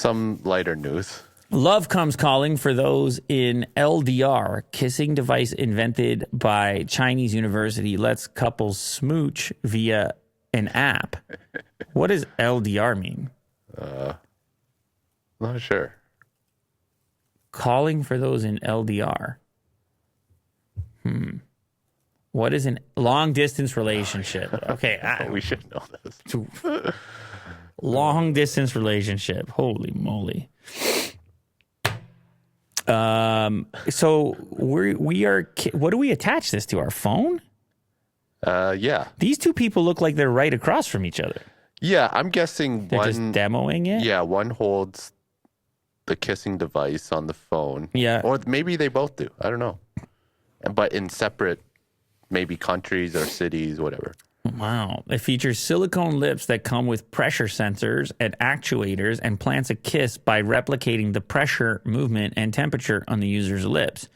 Some lighter news. Love comes calling for those in LDR. Kissing device invented by Chinese university lets couples smooch via an app. What does LDR mean? Not sure. Calling for those in LDR. What is a long distance relationship? Okay, We should know this. long distance relationship. Holy moly. So we are. What do we attach this to? Our phone? Yeah. These two people look like they're right across from each other. Yeah, I'm guessing They're just demoing it. Yeah, one holds the kissing device on the phone. Yeah. Or maybe they both do. I don't know. But in separate, maybe countries or cities, whatever. Wow. It features silicone lips that come with pressure sensors and actuators and plants a kiss by replicating the pressure, movement, and temperature on the user's lips.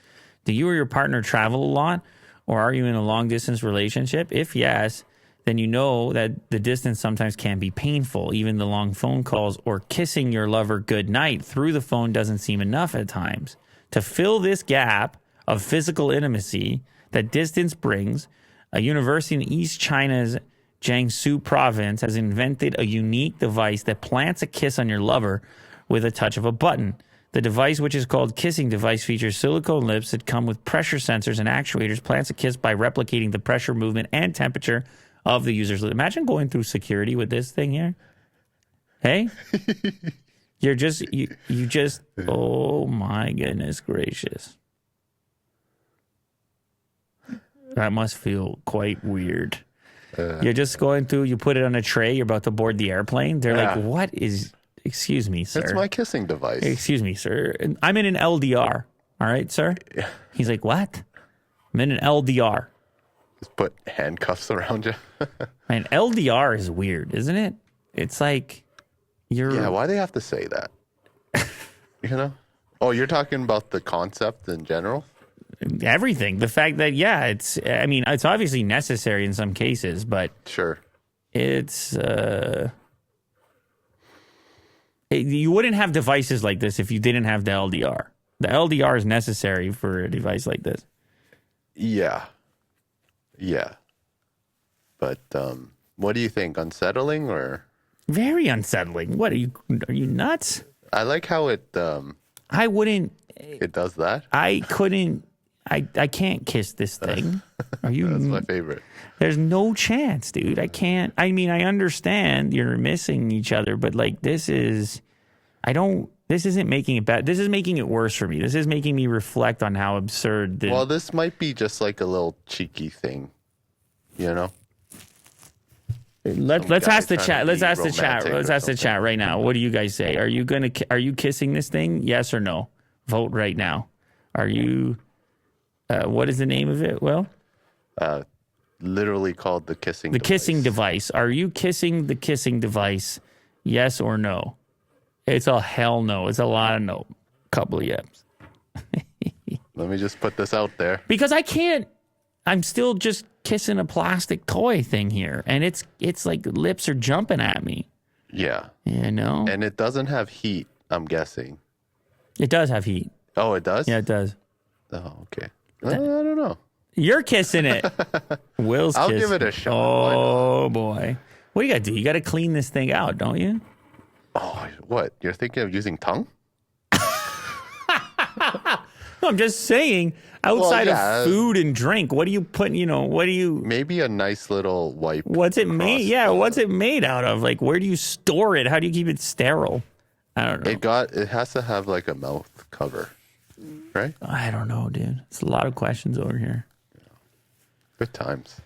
Do you or your partner travel a lot, or are you in a long-distance relationship? If yes, then you know that the distance sometimes can be painful. Even the long phone calls or kissing your lover goodnight through the phone doesn't seem enough at times. To fill this gap of physical intimacy that distance brings, a university in East China's Jiangsu province has invented a unique device that plants a kiss on your lover with a touch of a button. The device, which is called kissing device, features silicone lips that come with pressure sensors and actuators, plants a kiss by replicating the pressure, movement, and temperature of the user's lips. Imagine going through security with this thing here. Hey? You just, oh my goodness gracious. That must feel quite weird. You're just going through, you put it on a tray, you're about to board the airplane. They're like, what is, excuse me, sir. It's my kissing device. Excuse me, sir. I'm in an LDR. All right, sir? Yeah. He's like, what? I'm in an LDR. Just put handcuffs around you. Man, LDR is weird, isn't it? It's like you're... Yeah, why do they have to say that? You know? Oh, you're talking about the concept in general? Everything. The fact that, yeah, it's obviously necessary in some cases, but sure, it's you wouldn't have devices like this if you didn't have the LDR. The LDR is necessary for a device like this. Yeah. But what do you think? Unsettling or very unsettling? What are you nuts? I like how it I wouldn't. It does that. I couldn't. I can't kiss this thing. Are you? That's my favorite. There's no chance, dude. I can't. I mean, I understand you're missing each other, but like this is, this isn't making it bad. This is making it worse for me. This is making me reflect on how absurd. Well, this might be just like a little cheeky thing, you know. Let's ask the chat. Let's ask the chat. Let's ask the chat right now. What do you guys say? Are you kissing this thing? Yes or no? Vote right now. Are you? What is the name of it? Well, literally called the kissing. The kissing device. Are you kissing the kissing device? Yes or no? It's a hell no. It's a lot of no. Couple of yes. Let me just put this out there because I can't. I'm still just kissing a plastic toy thing here, and it's like lips are jumping at me. Yeah, you know, and it doesn't have heat. I'm guessing it does have heat. Oh, it does. Yeah, it does. Oh, okay. I don't know. You're kissing it. Will's I'll kissing. give it a shot. Oh boy, what do you got to do? You got to clean this thing out, don't you? Oh, what? You're thinking of using tongue? No, I'm just saying. Outside of food and drink, what do you put? What do you? Maybe a nice little wipe. What's it made? Yeah, what's it made out of? Like, where do you store it? How do you keep it sterile? I don't know. It has to have like a mouth cover, right? I don't know, dude. It's a lot of questions over here. Good times.